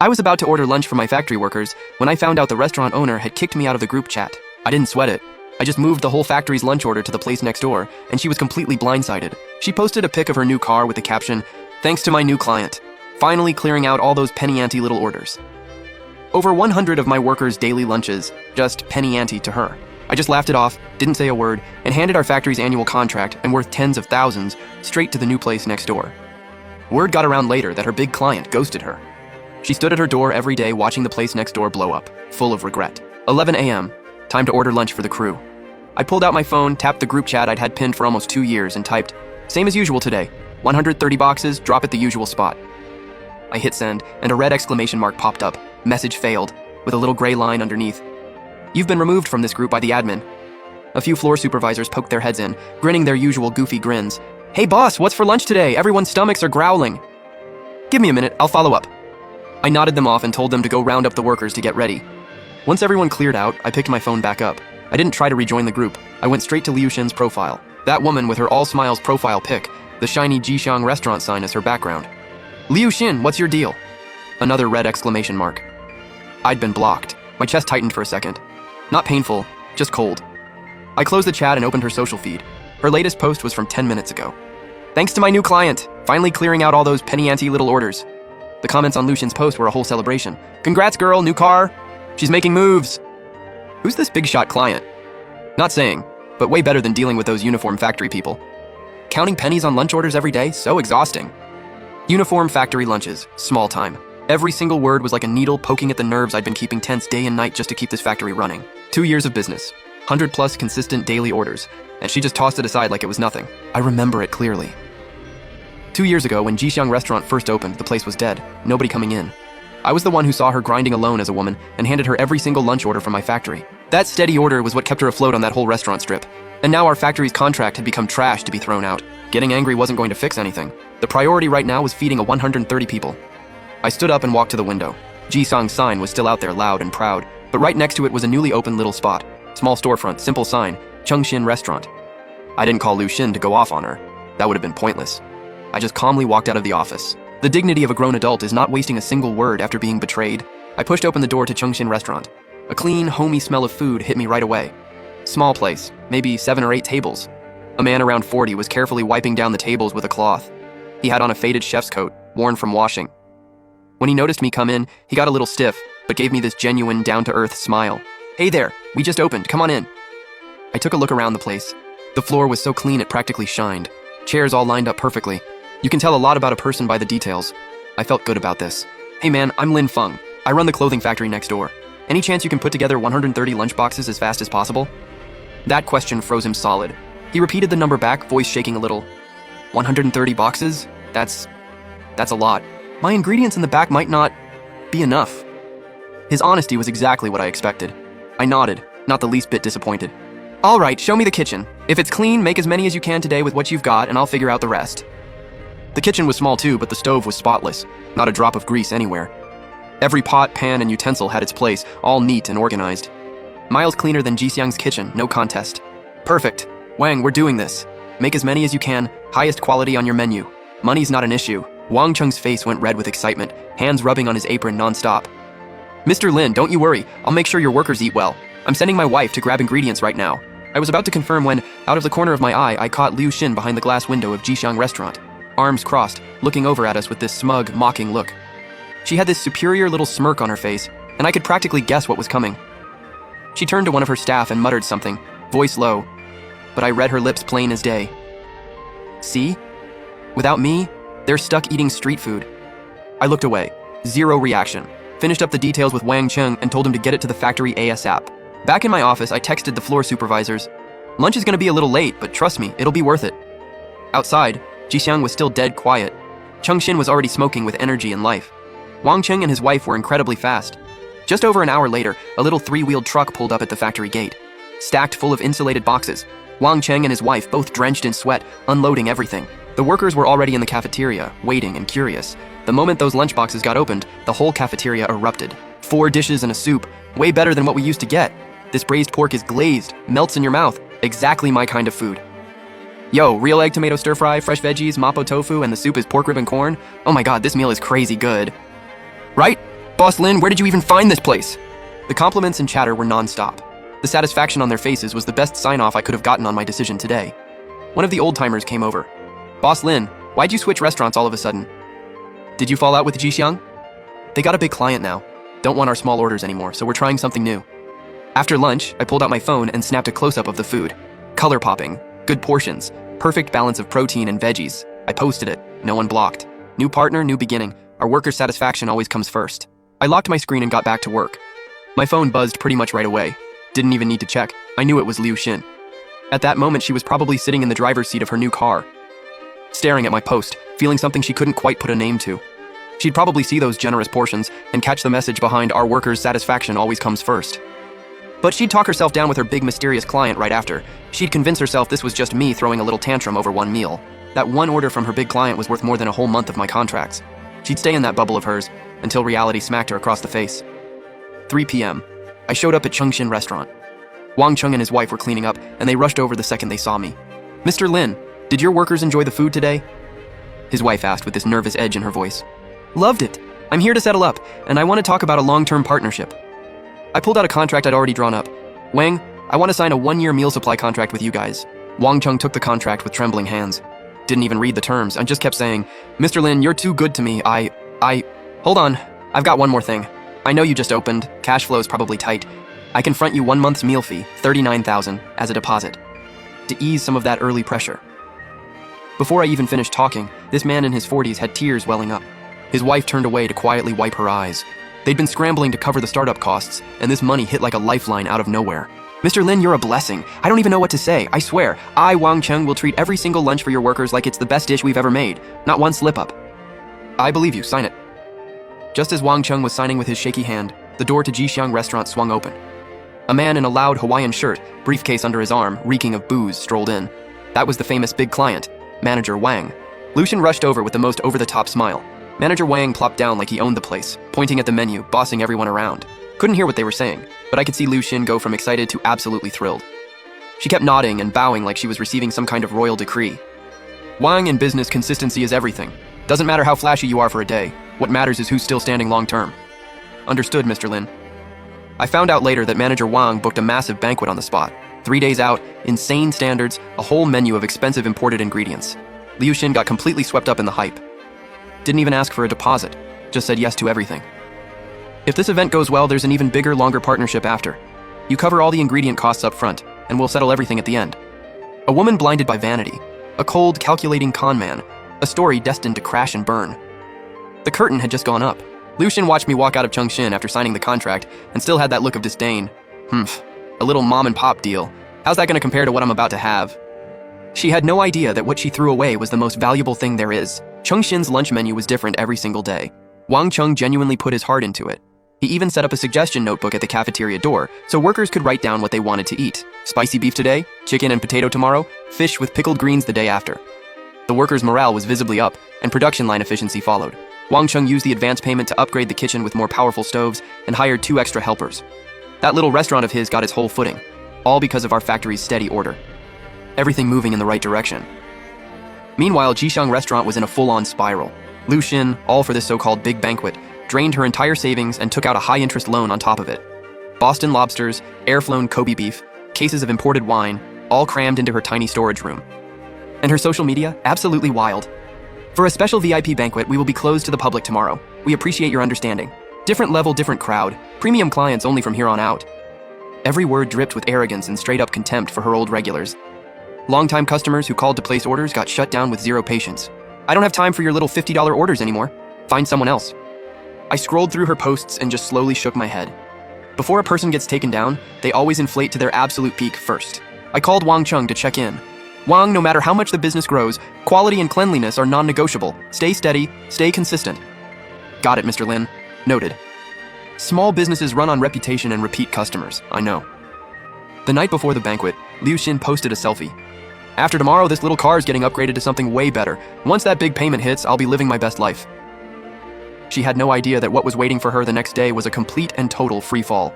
I was about to order lunch for my factory workers when I found out the restaurant owner had kicked me out of the group chat. I didn't sweat it. I just moved the whole factory's lunch order to the place next door, and she was completely blindsided. She posted a pic of her new car with the caption, "Thanks to my new client, finally clearing out all those penny ante little orders." Over 100 of my workers' daily lunches, just penny ante to her. I just laughed it off, didn't say a word, and handed our factory's annual contract, and worth tens of thousands, straight to the new place next door. Word got around later that her big client ghosted her. She stood at her door every day watching the place next door blow up, full of regret. 11 a.m., time to order lunch for the crew. I pulled out my phone, tapped the group chat I'd had pinned for almost 2 years, and typed, "Same as usual today, 130 boxes, drop at the usual spot." I hit send, and a red exclamation mark popped up, "Message failed," with a little gray line underneath. "You've been removed from this group by the admin." A few floor supervisors poked their heads in, grinning their usual goofy grins. "Hey boss, what's for lunch today? Everyone's stomachs are growling." "Give me a minute, I'll follow up." I nodded them off and told them to go round up the workers to get ready. Once everyone cleared out, I picked my phone back up. I didn't try to rejoin the group. I went straight to Liu Xin's profile. That woman with her all smiles profile pic, the shiny Jixiang restaurant sign as her background. "Liu Xin, what's your deal?" Another red exclamation mark. I'd been blocked. My chest tightened for a second. Not painful, just cold. I closed the chat and opened her social feed. Her latest post was from 10 minutes ago. "Thanks to my new client, finally clearing out all those penny ante little orders." The comments on Liu Xin's post were a whole celebration. "Congrats girl, new car. She's making moves." Who's this big shot client? Not saying, but way better than dealing with those uniform factory people. Counting pennies on lunch orders every day, so exhausting. Uniform factory lunches, small time. Every single word was like a needle poking at the nerves I'd been keeping tense day and night just to keep this factory running. 2 years of business, 100 plus consistent daily orders, and she just tossed it aside like it was nothing. I remember it clearly. 2 years ago, when Jixiang restaurant first opened, the place was dead, nobody coming in. I was the one who saw her grinding alone as a woman and handed her every single lunch order from my factory. That steady order was what kept her afloat on that whole restaurant strip. And now our factory's contract had become trash to be thrown out. Getting angry wasn't going to fix anything. The priority right now was feeding 130 people. I stood up and walked to the window. Jixiang's sign was still out there, loud and proud, but right next to it was a newly opened little spot. Small storefront, simple sign, Chengxin Restaurant. I didn't call Liu Xin to go off on her. That would have been pointless. I just calmly walked out of the office. The dignity of a grown adult is not wasting a single word after being betrayed. I pushed open the door to Chengxin Restaurant. A clean, homey smell of food hit me right away. Small place, maybe 7 or 8 tables. A man around 40 was carefully wiping down the tables with a cloth. He had on a faded chef's coat, worn from washing. When he noticed me come in, he got a little stiff, but gave me this genuine, down-to-earth smile. "Hey there, we just opened, come on in." I took a look around the place. The floor was so clean it practically shined. Chairs all lined up perfectly. You can tell a lot about a person by the details. I felt good about this. "Hey man, I'm Lin Feng. I run the clothing factory next door. Any chance you can put together 130 lunch boxes as fast as possible?" That question froze him solid. He repeated the number back, voice shaking a little. 130 boxes? That's a lot. My ingredients in the back might not be enough. His honesty was exactly what I expected. I nodded, not the least bit disappointed. "All right, show me the kitchen. If it's clean, make as many as you can today with what you've got, and I'll figure out the rest." The kitchen was small too, but the stove was spotless. Not a drop of grease anywhere. Every pot, pan, and utensil had its place, all neat and organized. Miles cleaner than Jixiang's kitchen, no contest. "Perfect. Wang, we're doing this. Make as many as you can, highest quality on your menu. Money's not an issue." Wang Cheng's face went red with excitement, hands rubbing on his apron nonstop. "Mr. Lin, don't you worry. I'll make sure your workers eat well. I'm sending my wife to grab ingredients right now." I was about to confirm when, out of the corner of my eye, I caught Liu Xin behind the glass window of Jixiang Restaurant, arms crossed, looking over at us with this smug, mocking look. She had this superior little smirk on her face, and I could practically guess what was coming. She turned to one of her staff and muttered something, voice low, but I read her lips plain as day. "See? Without me, they're stuck eating street food." I looked away. Zero reaction. Finished up the details with Wang Cheng and told him to get it to the factory ASAP. Back in my office, I texted the floor supervisors. "Lunch is gonna be a little late, but trust me, it'll be worth it." Outside, Jixiang was still dead quiet. Chengxin was already smoking with energy and life. Wang Cheng and his wife were incredibly fast. Just over an hour later, a little 3-wheeled truck pulled up at the factory gate, stacked full of insulated boxes. Wang Cheng and his wife, both drenched in sweat, unloading everything. The workers were already in the cafeteria, waiting and curious. The moment those lunchboxes got opened, the whole cafeteria erupted. 4 dishes and a soup, way better than what we used to get. This braised pork is glazed, melts in your mouth, exactly my kind of food. "Yo, real egg tomato stir fry, fresh veggies, mapo tofu, and the soup is pork rib and corn? Oh my god, this meal is crazy good." "Right? Boss Lin, where did you even find this place? The compliments and chatter were non-stop. The satisfaction on their faces was the best sign-off I could have gotten on my decision today. One of the old-timers came over. Boss Lin, why'd you switch restaurants all of a sudden? Did you fall out with Jixiang? They got a big client now. Don't want our small orders anymore, so we're trying something new. After lunch, I pulled out my phone and snapped a close-up of the food. Color popping, good portions, perfect balance of protein and veggies. I posted it, no one blocked. New partner, new beginning. Our worker satisfaction always comes first. I locked my screen and got back to work. My phone buzzed pretty much right away. Didn't even need to check. I knew it was Liu Xin. At that moment, she was probably sitting in the driver's seat of her new car, staring at my post, feeling something she couldn't quite put a name to. She'd probably see those generous portions and catch the message behind our workers' satisfaction always comes first. But she'd talk herself down with her big mysterious client right after. She'd convince herself this was just me throwing a little tantrum over one meal. That one order from her big client was worth more than a whole month of my contracts. She'd stay in that bubble of hers until reality smacked her across the face. 3 p.m. I showed up at Chengxin restaurant. Wang Cheng and his wife were cleaning up, and they rushed over the second they saw me. Mr. Lin, did your workers enjoy the food today? His wife asked with this nervous edge in her voice. Loved it. I'm here to settle up, and I want to talk about a long-term partnership. I pulled out a contract I'd already drawn up. Wang, I want to sign a 1-year meal supply contract with you guys. Wang Cheng took the contract with trembling hands. Didn't even read the terms, and just kept saying, Mr. Lin, you're too good to me. Hold on. I've got one more thing. I know you just opened. Cash flow is probably tight. I can front you 1 month's meal fee, $39,000, as a deposit, to ease some of that early pressure. Before I even finished talking, this man in his 40s had tears welling up. His wife turned away to quietly wipe her eyes. They'd been scrambling to cover the startup costs, and this money hit like a lifeline out of nowhere. Mr. Lin, you're a blessing. I don't even know what to say. I swear, I, Wang Cheng, will treat every single lunch for your workers like it's the best dish we've ever made. Not one slip-up. I believe you. Sign it. Just as Wang Cheng was signing with his shaky hand, the door to Jixiang restaurant swung open. A man in a loud Hawaiian shirt, briefcase under his arm, reeking of booze, strolled in. That was the famous big client, Manager Wang. Liu Xin rushed over with the most over-the-top smile. Manager Wang plopped down like he owned the place, pointing at the menu, bossing everyone around. Couldn't hear what they were saying, but I could see Liu Xin go from excited to absolutely thrilled. She kept nodding and bowing like she was receiving some kind of royal decree. Wang, in business, consistency is everything. Doesn't matter how flashy you are for a day. What matters is who's still standing long-term. Understood, Mr. Lin. I found out later that Manager Wang booked a massive banquet on the spot. 3 days out, insane standards, a whole menu of expensive imported ingredients. Liu Xin got completely swept up in the hype. Didn't even ask for a deposit, just said yes to everything. If this event goes well, there's an even bigger, longer partnership after. You cover all the ingredient costs up front, and we'll settle everything at the end. A woman blinded by vanity. A cold, calculating con man. A story destined to crash and burn. The curtain had just gone up. Liu Xin watched me walk out of Chengxin after signing the contract and still had that look of disdain. A little mom-and-pop deal. How's that going to compare to what I'm about to have? She had no idea that what she threw away was the most valuable thing there is. Chengxin's lunch menu was different every single day. Wang Cheng genuinely put his heart into it. He even set up a suggestion notebook at the cafeteria door so workers could write down what they wanted to eat. Spicy beef today, chicken and potato tomorrow, fish with pickled greens the day after. The workers' morale was visibly up, and production line efficiency followed. Wang Cheng used the advance payment to upgrade the kitchen with more powerful stoves and hired 2 extra helpers. That little restaurant of his got its whole footing, all because of our factory's steady order. Everything moving in the right direction. Meanwhile, Jixiang restaurant was in a full-on spiral. Liu Xin, all for this so-called big banquet, drained her entire savings and took out a high-interest loan on top of it. Boston lobsters, air-flown Kobe beef, cases of imported wine, all crammed into her tiny storage room. And her social media, absolutely wild. For a special VIP banquet, we will be closed to the public tomorrow. We appreciate your understanding. Different level, different crowd. Premium clients only from here on out. Every word dripped with arrogance and straight-up contempt for her old regulars. Longtime customers who called to place orders got shut down with zero patience. I don't have time for your little $50 orders anymore. Find someone else. I scrolled through her posts and just slowly shook my head. Before a person gets taken down, they always inflate to their absolute peak first. I called Wang Cheng to check in. Wang, no matter how much the business grows, quality and cleanliness are non-negotiable. Stay steady, stay consistent. Got it, Mr. Lin. Noted. Small businesses run on reputation and repeat customers, I know. The night before the banquet, Liu Xin posted a selfie. After tomorrow, this little car is getting upgraded to something way better. Once that big payment hits, I'll be living my best life. She had no idea that what was waiting for her the next day was a complete and total free fall.